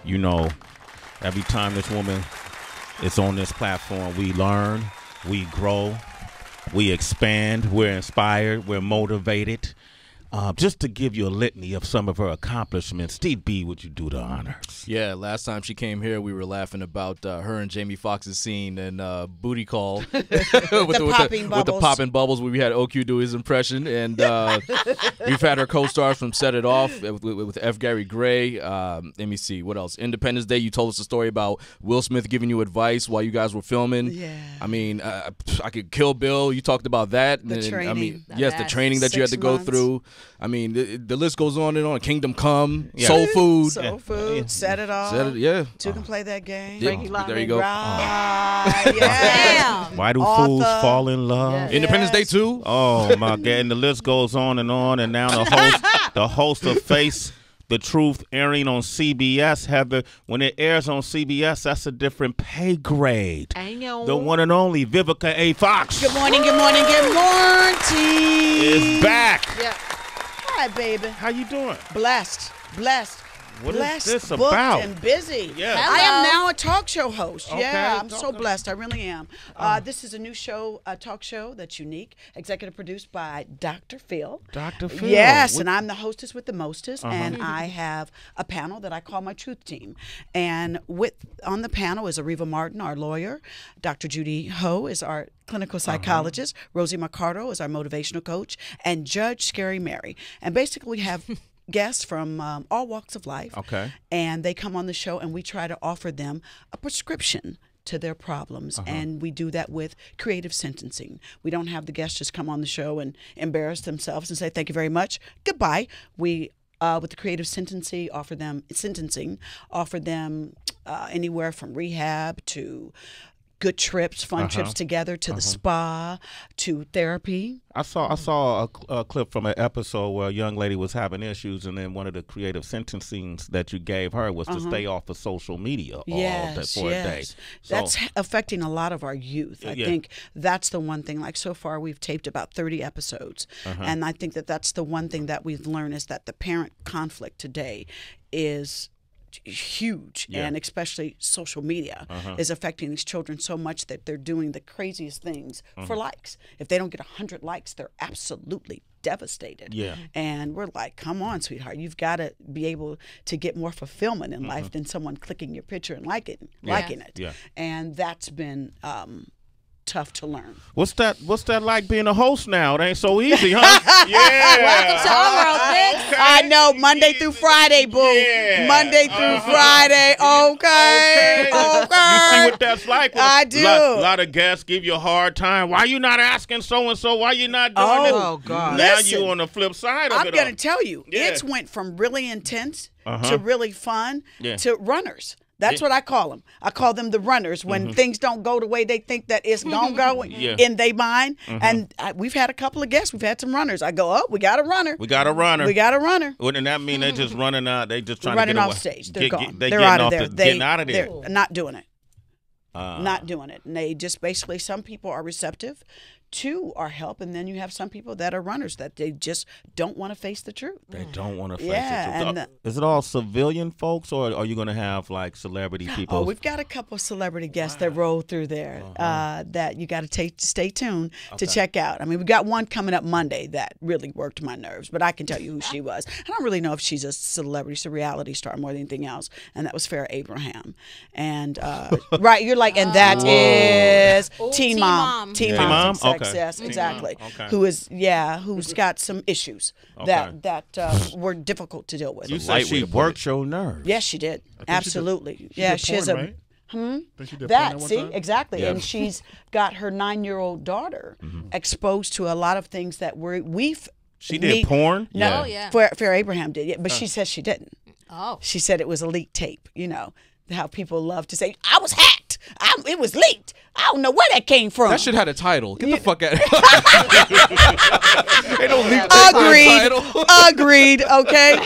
You know, every time this woman is on this platform, we learn, we grow, we expand, we're inspired, we're motivated. Just to give you a litany of some of her accomplishments, Steve B, would you do the honors? Yeah, last time she came here, we were laughing about her and Jamie Foxx's scene and Booty Call with the popping bubbles. We had OQ do his impression, and we've had her co-stars from Set It Off with F. Gary Gray. Let me see, what else? Independence Day, you told us a story about Will Smith giving you advice while you guys were filming. Yeah. I mean, I could Kill Bill. You talked about that. The training. I mean, yes, the training that you had to go through. I mean, the list goes on and on. Kingdom Come, Soul Food. Soul Food, Set It Off. Yeah. Two Can Play That Game. There you go. Right. Yeah. Why do fools fall in love? Yes. Independence Day 2. Oh, my God. And the list goes on. And now the host of Face the Truth airing on CBS. Heather, when it airs on CBS, that's a different pay grade. I know. The one and only Vivica A. Fox. Good morning, good morning, good morning. Is back. Yeah. Hi, baby. How you doing? Blessed. What blessed, is this booked, about? and busy. Yes. I am now a talk show host. Okay, Yeah, I'm so blessed. I really am. This is a new show, a talk show that's unique, executive produced by Dr. Phil. Dr. Phil. Yes, and I'm the hostess with the mostest, and I have a panel that I call my Truth Team. And on the panel is Areva Martin, our lawyer. Dr. Judy Ho is our clinical psychologist. Rosie Mercado is our motivational coach, and Judge Scary Mary. And basically we have guests from all walks of life. Okay. And they come on the show, and we try to offer them a prescription to their problems. And we do that with creative sentencing. We don't have the guests just come on the show and embarrass themselves and say, thank you very much, goodbye. We, with the creative sentencing, offer them anywhere from rehab to good trips, fun trips together, to the spa, to therapy. I saw a clip from an episode where a young lady was having issues, and then one of the creative sentencings that you gave her was to stay off of social media for a day. So, that's affecting a lot of our youth. I think that's the one thing. Like, so far, we've taped about 30 episodes, and I think that that's the one thing that we've learned is that the parent conflict today is huge, and especially social media is affecting these children so much that they're doing the craziest things for likes. If they don't get 100 likes, they're absolutely devastated. Yeah. And we're like, come on, sweetheart, you've got to be able to get more fulfillment in life than someone clicking your picture and liking it. Yeah. And that's been tough to learn. What's that like being a host now? It ain't so easy, huh? Yeah. Welcome to our world, Vic. I know, Monday through Friday, boo. Yeah. Monday through Friday. Okay. You see what that's like? I do. A lot of guests give you a hard time. Why you not asking so-and-so? Why you not doing this? Oh, God. Now Listen, you on the flip side of I'm it. going to tell you, Yeah. it's went from really intense to really fun to runners. That's what I call them. I call them the runners when things don't go the way they think that it's going to go in their mind. And we've had a couple of guests. We've had some runners. I go, oh, we got a runner. We got a runner. We got a runner. Wouldn't that mean they just running out? They just trying Running to get off away. stage. They're gone. They're out of there. Getting out of there. They're not doing it. Not doing it. And they just basically, some people are receptive to our help, and then you have some people that are runners that they just don't want to face the truth. They don't want to face Yeah, it. Is it all civilian folks, or are you going to have like celebrity people? Oh, we've got a couple of celebrity guests that roll through there that you got to stay tuned to check out. I mean, we got one coming up Monday that really worked my nerves, but I can tell you who she was. I don't really know if she's a celebrity, she's a reality star more than anything else, and that was Farrah Abraham. And right, you're like, and that is Teen Mom. Teen Mom. Okay. Yes, exactly. Okay. Who's got some issues that were difficult to deal with. You said she worked your nerves. Yes, she did. Absolutely. She has a. Exactly. Yeah. And she's got her 9-year-old daughter exposed to a lot of things that She did porn? No, yeah. Farrah Abraham did, but she says she didn't. Oh. She said it was a leaked tape. You know how people love to say, I was hacked. It was leaked. I don't know where that came from. That shit had a title. Get the fuck out of here. They don't leak Agreed. Okay.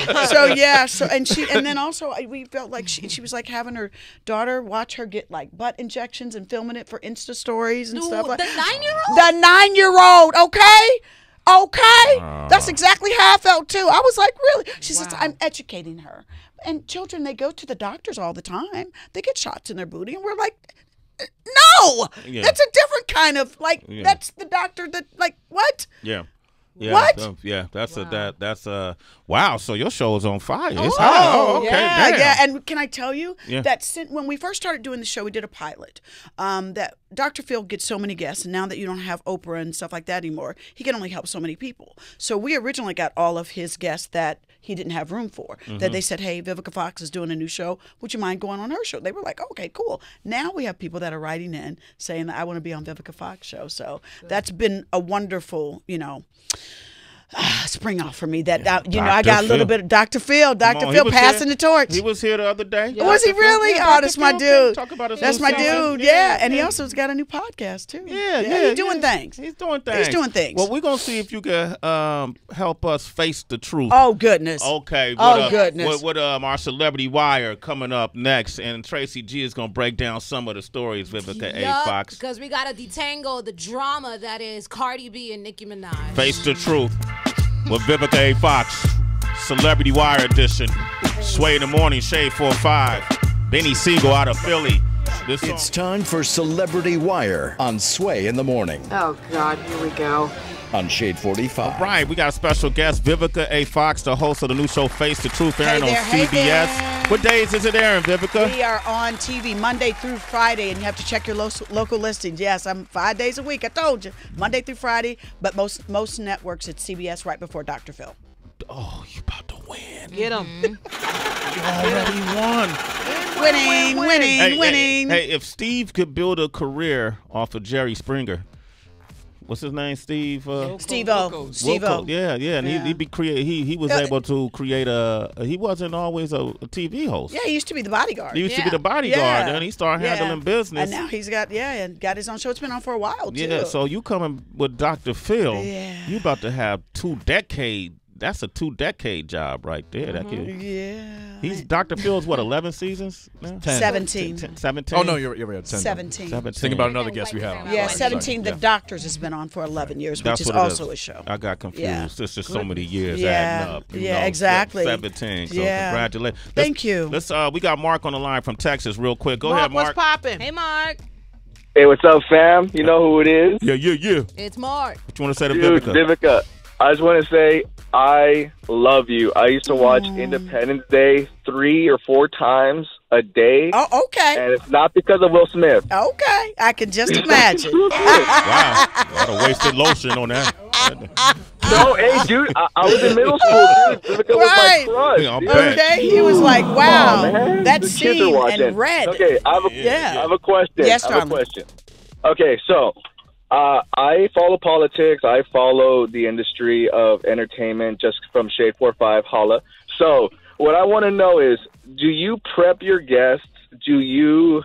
And then also we felt like she was like having her daughter watch her get like butt injections and filming it for Insta stories and stuff like that. The 9-year-old? The 9-year-old, okay? That's exactly how I felt too. I was like, really? She says, I'm educating her. and children, they go to the doctors all the time. They get shots in their booty, and we're like, no, that's a different kind of that's the doctor that what? Yeah. What? That's wow. So your show is on fire. It's Oh, hot. Oh, okay. yeah, Damn. yeah. And can I tell you that when we first started doing the show, we did a pilot. That Dr. Phil gets so many guests, and now that you don't have Oprah and stuff like that anymore, he can only help so many people. So we originally got all of his guests that he didn't have room for. That they said, "Hey, Vivica Fox is doing a new show. Would you mind going on her show?" They were like, "Okay, cool." Now we have people that are writing in saying that I want to be on Vivica Fox show. So that's been a wonderful, spring off for me. That I got a little bit of Dr. Phil. Dr. Phil passing the torch. He was here the other day. Was he really? Yeah, Oh, that's my dude. Talk about his That's my new dude. season. Yeah, and he also's got a new podcast too. Yeah. He's doing things. He's doing things. Well, we're gonna see if you can help us face the truth. Oh goodness. Okay. Goodness. With our Celebrity Wire coming up next, and Tracy G is gonna break down some of the stories. Vivica A. Fox. Because we gotta detangle the drama that is Cardi B and Nicki Minaj. Face the truth with Vivica A. Fox, Celebrity Wire edition. Sway in the Morning, Shade 4-5. Benny Siegel out of Philly. It's time for Celebrity Wire on Sway in the Morning. Oh, God, here we go. On Shade 45. Right, we got a special guest, Vivica A. Fox, the host of the new show Face the Truth, airing on CBS. What days is it airing, Vivica? We are on TV Monday through Friday, and you have to check your local listings. Yes, I'm 5 days a week. I told you, Monday through Friday. But most networks, it's CBS right before Dr. Phil. Oh, you about to win. Get him. You already won. Winning. Hey, if Steve could build a career off of Jerry Springer, what's his name? Steve-O. Yeah, and he was able to create he wasn't always a TV host. Yeah, he used to be the bodyguard. He used to be the bodyguard, and he started handling business. And now he's got his own show. It's been on for a while too. Yeah, so you coming with Dr. Phil, you about to have 2 decades. That's a 2-decade job right there. He's Dr. Phil's 11 seasons now? 17. 17. Oh no, you're right. 17. Think about another guest we have. Yeah, 17. The Doctors has been on for 11 years, which is also a show. I got confused. Yeah. It's just so many years adding up. Exactly. 17. So congratulations. Thank you. We got Mark on the line from Texas real quick. Go Mark, ahead, Mark. what's poppin'? Hey, Mark. Hey, what's up, fam? You know who it is? Yeah. It's Mark. What you want to say to Dude, Vivica? Vivica, I just want to say I love you. I used to watch Independence Day 3 or 4 times a day. Oh, okay. And it's not because of Will Smith. Okay. I can just imagine. Wow. A lot of wasted lotion on that. No, hey, dude, I was in middle school, dude. Vivica was my crush. Yeah, dude. Okay. He was like, wow, that The kids are scene watching. and red. Okay, I have a question. Yes, I have a darling. question. Okay, so I follow politics. I follow the industry of entertainment just from Shade 4-5, holla. So what I want to know is, do you prep your guests? Do you,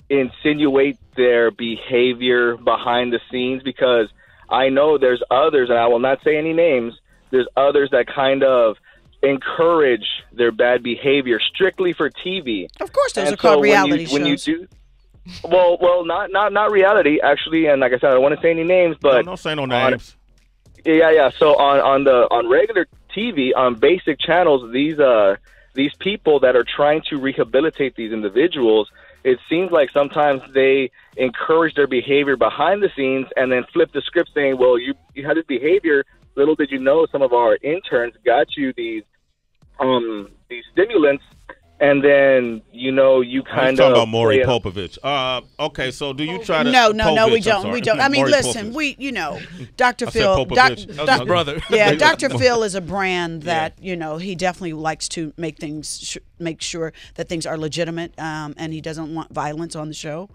insinuate their behavior behind the scenes? Because I know there's others, and I will not say any names, there's others that kind of encourage their bad behavior strictly for TV. Of course, those are called reality shows. When you do, well, not reality actually, and like I said, I don't want to say any names, but don't say no names. Yeah. So on regular TV, on basic channels, these people that are trying to rehabilitate these individuals, it seems like sometimes they encourage their behavior behind the scenes and then flip the script saying, well, you had this behavior. Little did you know, some of our interns got you these stimulants, and then you kind of talking about Maury Popovich. Okay, so do you try to? No, Povich, we don't. We don't. I mean, Maury listen, Popovich. Dr. Phil, my brother. Yeah, Dr. Phil is a brand that he definitely likes to make things make sure that things are legitimate, and he doesn't want violence on the show.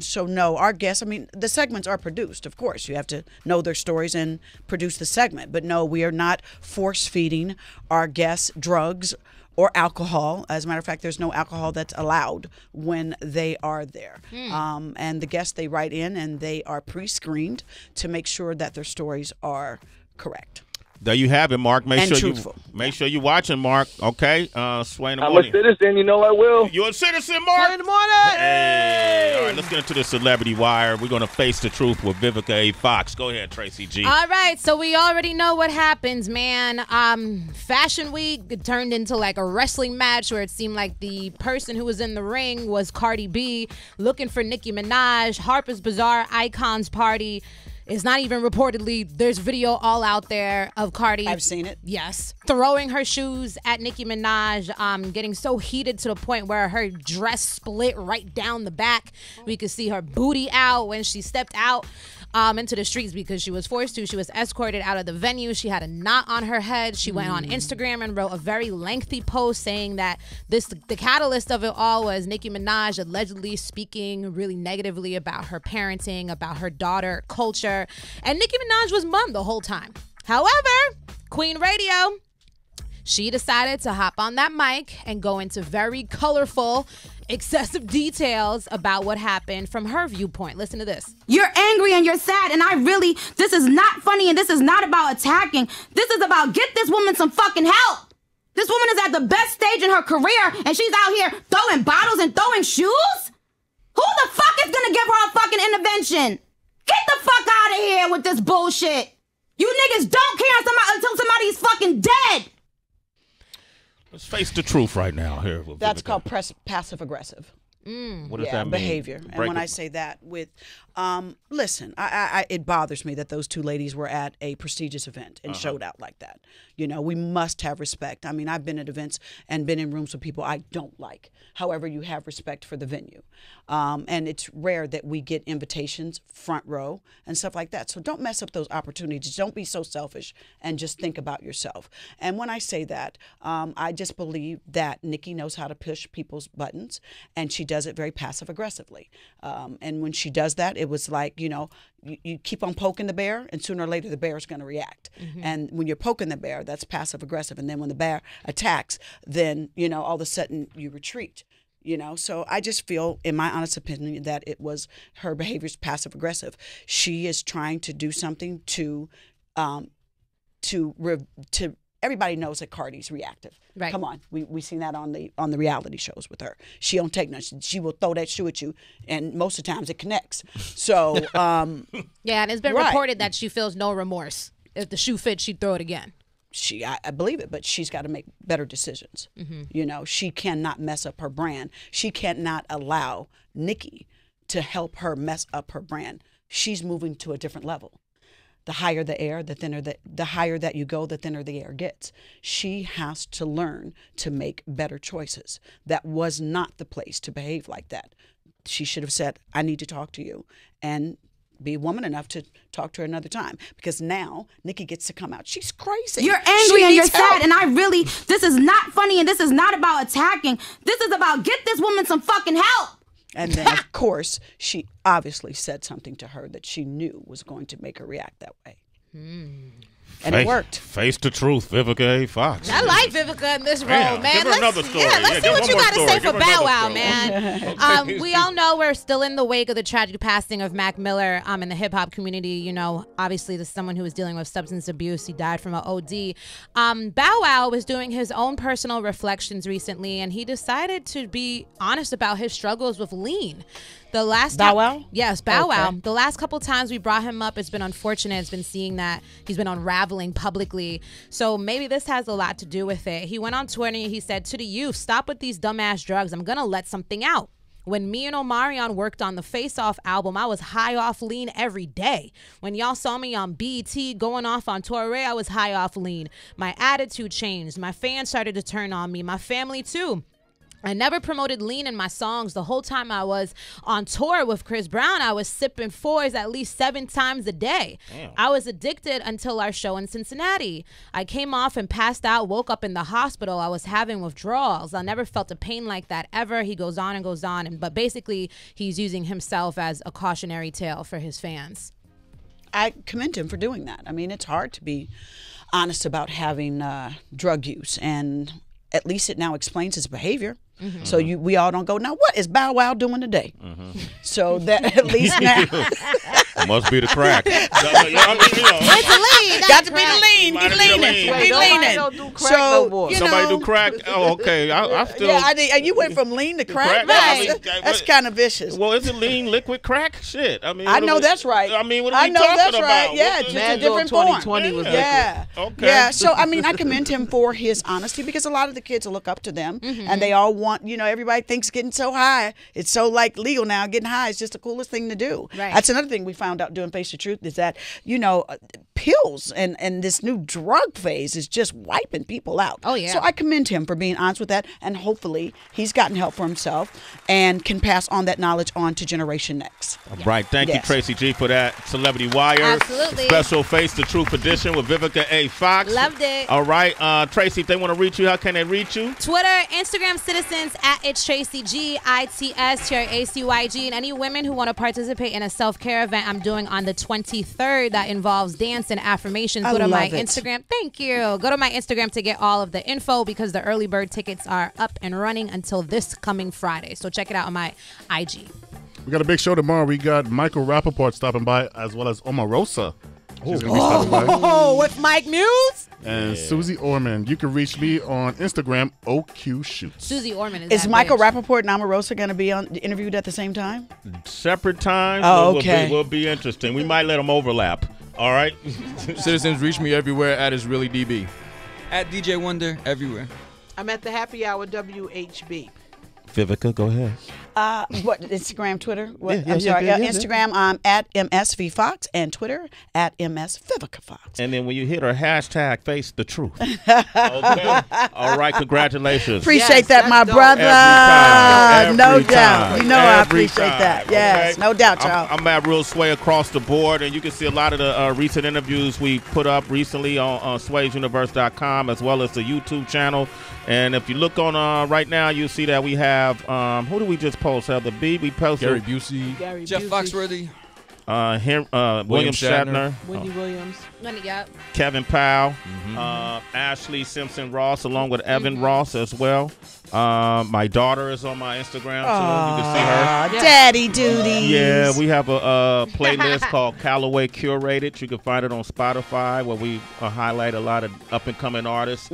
So no, our guests. I mean, the segments are produced. Of course, you have to know their stories and produce the segment. But no, we are not force feeding our guests drugs or alcohol. As a matter of fact, there's no alcohol that's allowed when they are there. And the guests, they write in and they are pre-screened to make sure that their stories are correct. There you have it, Mark. Make sure you're watching, Mark. Okay, Sway in the morning. I'm a citizen. You know I will. You're a citizen, Mark. Sway in the morning. Hey. All right, let's get into the Celebrity Wire. We're going to face the truth with Vivica A. Fox. Go ahead, Tracy G. All right, so we already know what happens, man. Fashion Week turned into like a wrestling match where it seemed like the person who was in the ring was Cardi B looking for Nicki Minaj. Harper's Bazaar Icons Party. It's not even reportedly. There's video all out there of Cardi. I've seen it. Yes. Throwing her shoes at Nicki Minaj, getting so heated to the point where her dress split right down the back. We could see her booty out when she stepped out into the streets because she was forced to. She was escorted out of the venue. She had a knot on her head. She went on Instagram and wrote a very lengthy post saying that the catalyst of it all was Nicki Minaj allegedly speaking really negatively about her parenting, about her daughter culture. And Nicki Minaj was mum the whole time. However, Queen Radio, she decided to hop on that mic and go into very colorful, excessive details about what happened from her viewpoint. Listen to this. You're angry and you're sad, and this is not funny, and this is not about attacking. This is about get this woman some fucking help. This woman is at the best stage in her career, and she's out here throwing bottles and throwing shoes? Who the fuck is gonna give her a fucking intervention? Get the fuck out of here with this bullshit. You niggas don't care until somebody's fucking dead. Let's face the truth right now. Here, That's called passive aggressive. What does that mean? Behavior. And when I say that with, listen, it bothers me that those two ladies were at a prestigious event and showed out like that. You know, we must have respect. I mean, I've been at events and been in rooms with people I don't like. However, you have respect for the venue. And it's rare that we get invitations front row and stuff like that. So don't mess up those opportunities. Don't be so selfish and just think about yourself. And when I say that, I just believe that Nicki knows how to push people's buttons, and she does it very passive aggressively. And when she does that, it was like, you know, you keep on poking the bear, and sooner or later the bear is going to react. And when you're poking the bear, that's passive aggressive. And then when the bear attacks, then, you know, all of a sudden you retreat. You know, so I just feel, in my honest opinion, that it was her behavior's passive aggressive. She is trying to do something to everybody knows that Cardi's reactive. Right. Come on, we seen that on the reality shows with her. She don't take nothing. She will throw that shoe at you, and most of the times it connects. So yeah, and it's been reported that she feels no remorse. If the shoe fits, she'd throw it again. I believe it, but she's got to make better decisions. You know, she cannot mess up her brand. She cannot allow Nicki to help her mess up her brand. She's moving to a different level. The higher the air, the thinner the higher that you go, the thinner the air gets. She has to learn to make better choices. That was not the place to behave like that. She should have said, I need to talk to you, and be woman enough to talk to her another time, because now Nicki gets to come out. She's crazy. You're angry and you're sad, and this is not funny, and this is not about attacking. This is about get this woman some fucking help. And then, of course, she obviously said something to her that she knew was going to make her react that way. And it worked. Face the truth, Vivica A. Fox. I like Vivica in this role, man. Give her another story. Yeah, let's see what you got to say for Bow Wow, man. We all know we're still in the wake of the tragic passing of Mac Miller in the hip-hop community. You know, obviously, this is someone who was dealing with substance abuse. He died from an OD. Bow Wow was doing his own personal reflections recently, and he decided to be honest about his struggles with lean. The last Bow Wow? Yes, Bow Wow. The last couple times we brought him up, it's been unfortunate. It's been seeing that he's been unraveling publicly. So maybe this has a lot to do with it. He went on Twitter and he said, to the youth, stop with these dumbass drugs. I'm going to let something out. When me and Omarion worked on the Face Off album, I was high off lean every day. When y'all saw me on BET going off on Torre, I was high off lean. My attitude changed. My fans started to turn on me. My family too. I never promoted lean in my songs. The whole time I was on tour with Chris Brown, I was sipping fours at least 7 times a day. Damn. I was addicted until our show in Cincinnati. I came off and passed out, woke up in the hospital. I was having withdrawals. I never felt a pain like that ever. He goes on and goes on. But basically, he's using himself as a cautionary tale for his fans. I commend him for doing that. I mean, it's hard to be honest about having drug use, and at least it now explains his behavior. So we all don't go, now what is Bow Wow doing today? So that at least now It must be the crack. It's lean. Got to be the lean. He leaning. He leaning. Don't do crack no more. Somebody do crack? Oh, okay. I still. Yeah, and you went from lean to crack. Right. That's kind of vicious. Well, is it lean liquid crack? Shit. I mean, I know that's right. I mean, what are we talking that's about? right. Yeah, it's just a different form. 2020 was Yeah. Okay. Yeah. So I mean, I commend him for his honesty because a lot of the kids will look up to them, and they all want. Everybody thinks getting so high, it's so like legal now. Getting high is just the coolest thing to do. Right. That's another thing we found out doing Face the Truth is that pills and this new drug phase is just wiping people out. Oh, yeah. So I commend him for being honest with that, and hopefully he's gotten help for himself and can pass on that knowledge on to Generation Next. All right. Thank you, Yes. Tracy G, for that Celebrity Wire. Absolutely. Special Face the Truth edition with Vivica A. Fox. Loved it. All right. Tracy, if they want to reach you, how can they reach you? Twitter, Instagram citizens at It's Tracy G, ITSTRACYG, and any women who want to participate in a self-care event I'm doing on the 23rd that involves dance and affirmations. Go to my Instagram. Thank you. Go to my Instagram to get all of the info because the early bird tickets are up and running until this coming Friday. So check it out on my IG. We got a big show tomorrow. We got Michael Rappaport stopping by as well as Omarosa. She's going to be stopping by. Oh, with Mike Muse? And Susie Orman. You can reach me on Instagram, OQ Shoots. Susie Orman Is that Michael bitch. Rappaport and Omarosa going to be interviewed at the same time? Separate times. Oh, okay. Will be interesting. We might let them overlap. All right. Citizens, reach me everywhere at Is Really DB. At DJ Wonder everywhere. I'm at the Happy Hour WHB. Vivica, go ahead. What, Instagram, Twitter? What, Yeah, I'm sorry. yeah. Instagram, I'm at MSVFox, and Twitter, at MSVivicaFox. And then when you hit her hashtag, face the truth. Okay. All right. Congratulations. Appreciate that, my that's dope. brother. No Every doubt. time. You know I Every appreciate time. that. Yes, Okay. no doubt, y'all. I'm at Real Sway across the board, and you can see a lot of the recent interviews we put up recently on Sway'sUniverse.com as well as the YouTube channel. And if you look on right now, you see that we have who do we just post? The B we posted Gary Busey. Jeff Foxworthy. William Shatner, Wendy Williams. Yep. Kevin Powell, Ashley Simpson Ross, along with Evan Ross as well. My daughter is on my Instagram, so you can see her. Daddy duties. Yeah, we have a playlist called Callaway Curated. You can find it on Spotify where we highlight a lot of up-and-coming artists.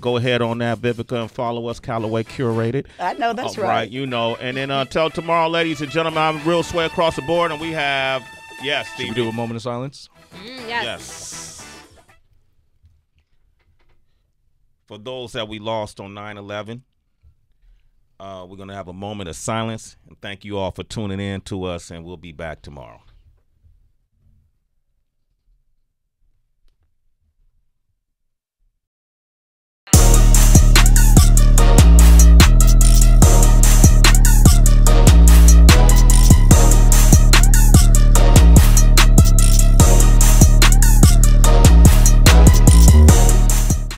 Go ahead on that, Vivica, and follow us, Callaway Curated. I know that's All right. You know. And then until tomorrow, ladies and gentlemen, I'm Real Sway across the board, and we have, yes, Should Steve. we do a moment of silence? Yes. For those that we lost on 9/11, we're going to have a moment of silence. And thank you all for tuning in to us, and we'll be back tomorrow.